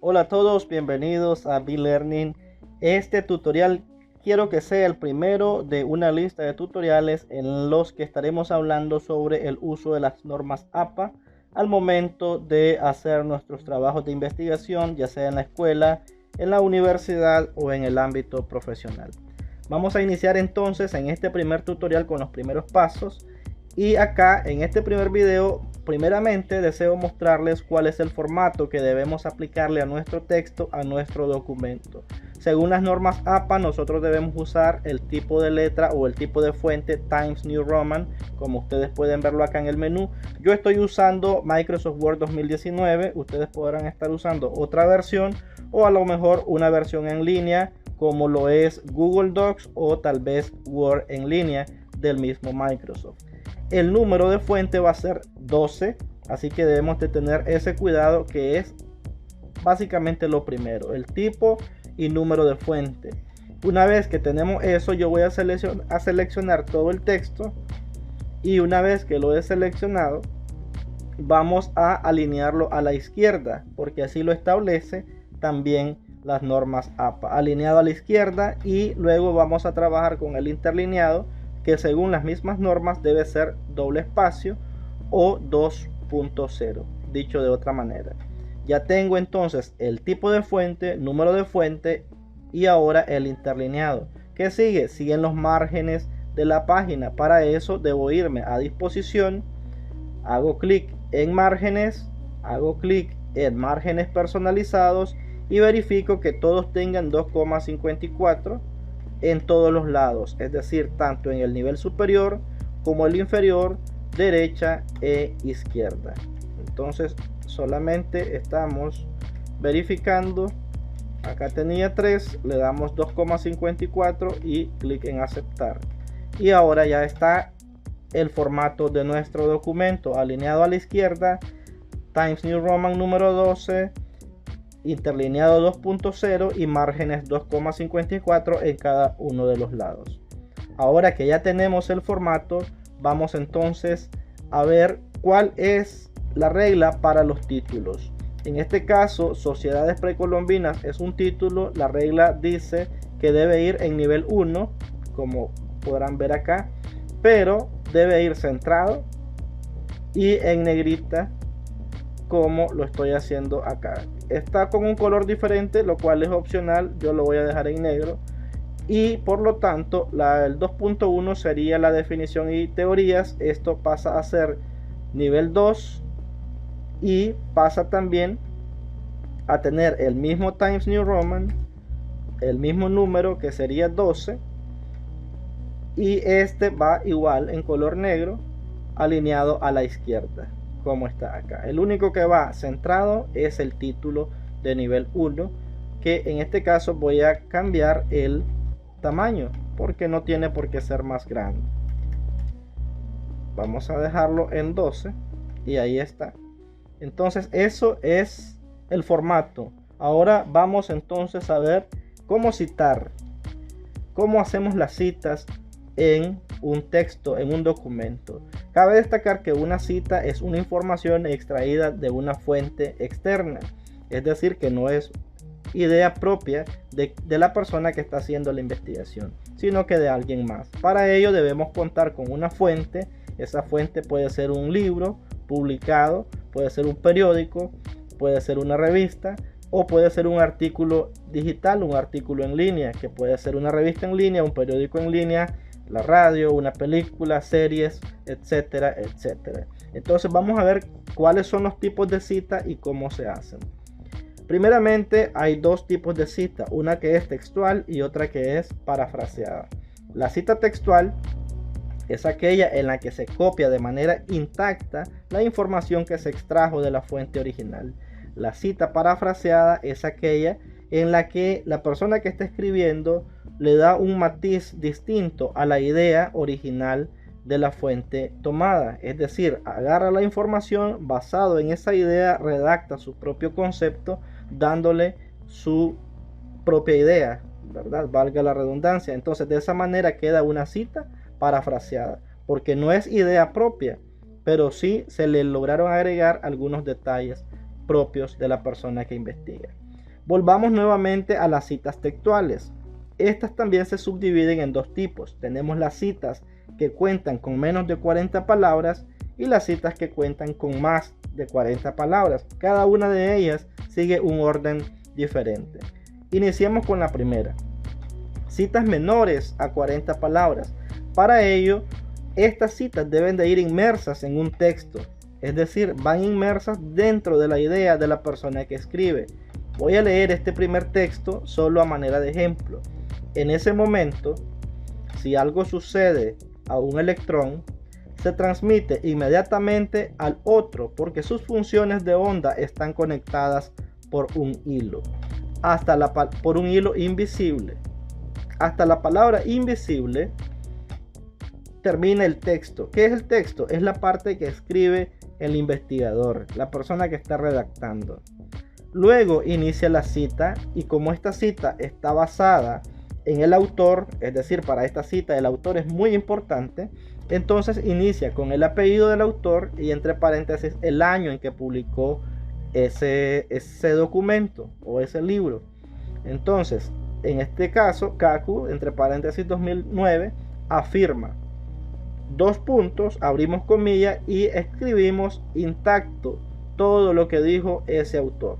Hola a todos, bienvenidos a B-Learning. Este tutorial quiero que sea el primero de una lista de tutoriales en los que estaremos hablando sobre el uso de las normas APA al momento de hacer nuestros trabajos de investigación, ya sea en la escuela, en la universidad o en el ámbito profesional. Vamos a iniciar entonces en este primer tutorial con los primeros pasos. Y acá en este primer video, primeramente deseo mostrarles cuál es el formato que debemos aplicarle a nuestro texto, a nuestro documento. Según las normas APA, nosotros debemos usar el tipo de letra o el tipo de fuente Times New Roman, como ustedes pueden verlo acá en el menú. Yo estoy usando Microsoft Word 2019, ustedes podrán estar usando otra versión o a lo mejor una versión en línea como lo es Google Docs o tal vez Word en línea del mismo Microsoft. El número de fuente va a ser 12, así que debemos de tener ese cuidado, que es básicamente lo primero, el tipo y número de fuente. Una vez que tenemos eso, yo voy a seleccionar todo el texto, y una vez que lo he seleccionado, vamos a alinearlo a la izquierda, porque así lo establece también las normas APA, alineado a la izquierda, y luego vamos a trabajar con el interlineado, que según las mismas normas debe ser doble espacio o 2.0, dicho de otra manera. Ya tengo entonces el tipo de fuente, número de fuente y ahora el interlineado. ¿Qué sigue? Siguen los márgenes de la página. Para eso debo irme a disposición, hago clic en márgenes, hago clic en márgenes personalizados y verifico que todos tengan 2,54 en todos los lados, es decir, tanto en el nivel superior como el inferior, derecha e izquierda. Entonces solamente estamos verificando. Acá tenía 3, le damos 2,54 y clic en aceptar, y ahora ya está el formato de nuestro documento alineado a la izquierda, Times New Roman número 12, interlineado 2.0 y márgenes 2,54 en cada uno de los lados. Ahora que ya tenemos el formato, vamos entonces a ver cuál es la regla para los títulos. En este caso, Sociedades Precolombinas es un título. La regla dice que debe ir en nivel 1, como podrán ver acá, pero debe ir centrado y en negrita, como lo estoy haciendo acá. Está con un color diferente, lo cual es opcional, yo lo voy a dejar en negro, y por lo tanto el 2.1 sería la definición y teorías. Esto pasa a ser nivel 2 y pasa también a tener el mismo Times New Roman, el mismo número, que sería 12, y este va igual en color negro, alineado a la izquierda, como está acá. El único que va centrado es el título de nivel 1, que en este caso voy a cambiar el tamaño porque no tiene por qué ser más grande. Vamos a dejarlo en 12 y ahí está. Entonces eso es el formato. Ahora vamos entonces a ver cómo citar, cómo hacemos las citas en un texto, en un documento. Cabe destacar que una cita es una información extraída de una fuente externa, es decir, que no es idea propia de la persona que está haciendo la investigación, sino que de alguien más. Para ello debemos contar con una fuente. Esa fuente puede ser un libro publicado, puede ser un periódico, puede ser una revista, o puede ser un artículo digital, un artículo en línea, que puede ser una revista en línea, un periódico en línea, la radio, una película, series, etcétera, etcétera. Entonces vamos a ver cuáles son los tipos de cita y cómo se hacen. Primeramente hay dos tipos de cita, una que es textual y otra que es parafraseada. La cita textual es aquella en la que se copia de manera intacta la información que se extrajo de la fuente original. La cita parafraseada es aquella en la que la persona que está escribiendo le da un matiz distinto a la idea original de la fuente tomada, es decir, agarra la información, basado en esa idea redacta su propio concepto, dándole su propia idea, ¿verdad? Valga la redundancia. Entonces de esa manera queda una cita parafraseada, porque no es idea propia, pero sí se le lograron agregar algunos detalles propios de la persona que investiga. Volvamos nuevamente a las citas textuales. Estas también se subdividen en dos tipos. Tenemos las citas que cuentan con menos de 40 palabras y las citas que cuentan con más de 40 palabras. Cada una de ellas sigue un orden diferente. Iniciemos con la primera. Citas menores a 40 palabras. Para ello, estas citas deben de ir inmersas en un texto. Es decir, van inmersas dentro de la idea de la persona que escribe. Voy a leer este primer texto solo a manera de ejemplo. En ese momento, si algo sucede a un electrón, se transmite inmediatamente al otro porque sus funciones de onda están conectadas por un hilo. Por un hilo invisible. Hasta la palabra invisible termina el texto. ¿Qué es el texto? Es la parte que escribe el investigador, la persona que está redactando. Luego inicia la cita y como esta cita está basada en el autor, es decir, para esta cita el autor es muy importante, entonces inicia con el apellido del autor y entre paréntesis el año en que publicó ese documento o ese libro. Entonces, en este caso, Kaku, entre paréntesis 2009, afirma, dos puntos, abrimos comillas y escribimos intacto todo lo que dijo ese autor.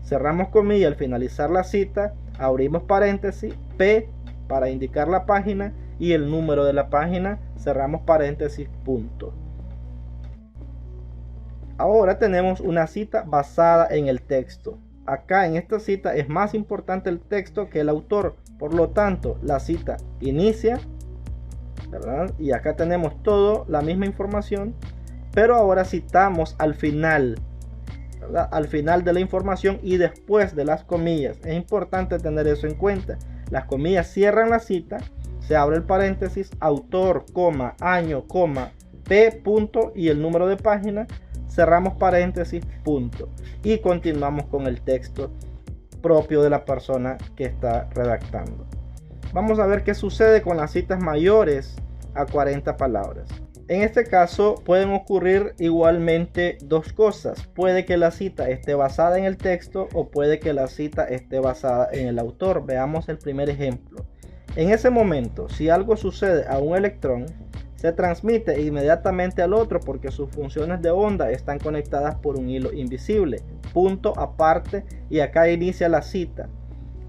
Cerramos comillas al finalizar la cita, abrimos paréntesis, P para indicar la página y el número de la página, cerramos paréntesis, punto. Ahora tenemos una cita basada en el texto. Acá en esta cita es más importante el texto que el autor, por lo tanto la cita inicia, ¿verdad? Y acá tenemos todo, la misma información, pero ahora citamos al final, ¿verdad? Al final de la información y después de las comillas. Es importante tener eso en cuenta. Las comillas cierran la cita, se abre el paréntesis, autor, coma, año, coma, P, punto y el número de página, cerramos paréntesis, punto. Y continuamos con el texto propio de la persona que está redactando. Vamos a ver qué sucede con las citas mayores a 40 palabras. En este caso pueden ocurrir igualmente dos cosas. Puede que la cita esté basada en el texto o puede que la cita esté basada en el autor. Veamos el primer ejemplo. En ese momento, si algo sucede a un electrón, se transmite inmediatamente al otro porque sus funciones de onda están conectadas por un hilo invisible. Punto aparte y acá inicia la cita.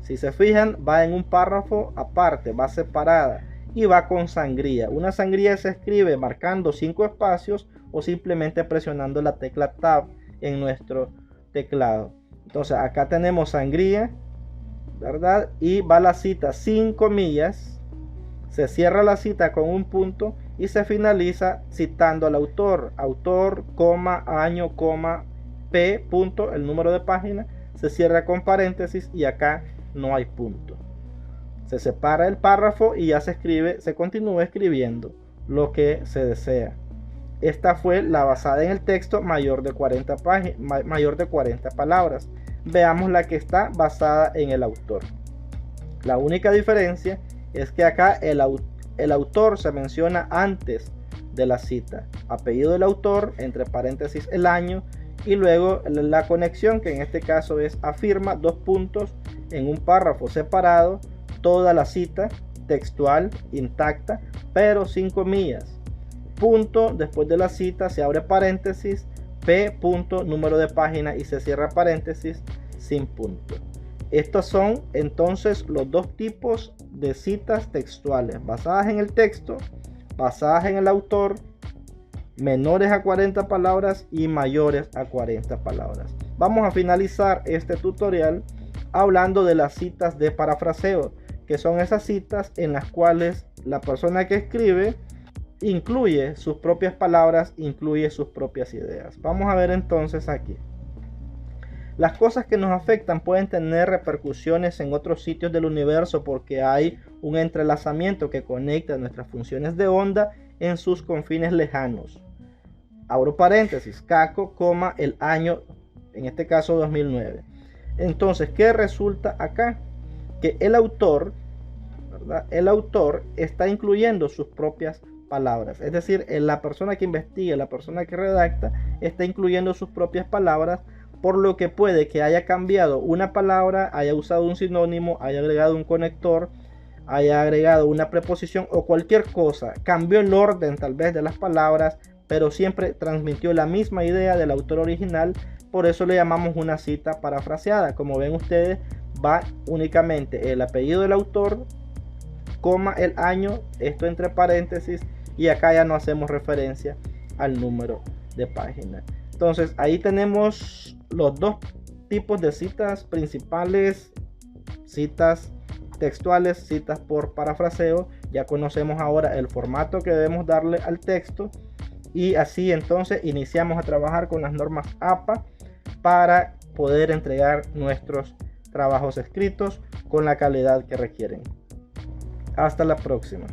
Si se fijan, va en un párrafo aparte, va separada. Y va con sangría. Una sangría se escribe marcando 5 espacios o simplemente presionando la tecla Tab en nuestro teclado. Entonces acá tenemos sangría, ¿verdad? Y va la cita sin comillas. Se cierra la cita con un punto y se finaliza citando al autor. Autor, coma, año, coma, P, punto, el número de página. Se cierra con paréntesis y acá no hay punto. Se separa el párrafo y ya se continúa escribiendo lo que se desea. Esta fue la basada en el texto mayor de 40 palabras. Veamos la que está basada en el autor. La única diferencia es que acá el autor se menciona antes de la cita. Apellido del autor, entre paréntesis el año y luego la conexión, que en este caso es afirma, dos puntos en un párrafo separado. Toda la cita textual intacta, pero sin comillas. Punto, después de la cita se abre paréntesis, P, punto, número de página y se cierra paréntesis sin punto. Estos son entonces los dos tipos de citas textuales, basadas en el texto, basadas en el autor, menores a 40 palabras y mayores a 40 palabras. Vamos a finalizar este tutorial hablando de las citas de parafraseo, que son esas citas en las cuales la persona que escribe incluye sus propias palabras, incluye sus propias ideas. Vamos a ver entonces aquí. Las cosas que nos afectan pueden tener repercusiones en otros sitios del universo porque hay un entrelazamiento que conecta nuestras funciones de onda en sus confines lejanos. Abro paréntesis, Kaku, coma, el año, en este caso 2009. Entonces, ¿qué resulta acá? Que el autor, ¿verdad? El autor está incluyendo sus propias palabras. Es decir, la persona que investiga, la persona que redacta, está incluyendo sus propias palabras por lo que puede que haya cambiado una palabra, haya usado un sinónimo, haya agregado un conector, haya agregado una preposición o cualquier cosa. Cambió el orden tal vez de las palabras, pero siempre transmitió la misma idea del autor original. Por eso le llamamos una cita parafraseada. Como ven ustedes, va únicamente el apellido del autor, coma, el año, esto entre paréntesis, y acá ya no hacemos referencia al número de página. Entonces ahí tenemos los dos tipos de citas principales: citas textuales, citas por parafraseo. Ya conocemos ahora el formato que debemos darle al texto, y así entonces iniciamos a trabajar con las normas APA para poder entregar nuestros trabajos escritos con la calidad que requieren. Hasta la próxima.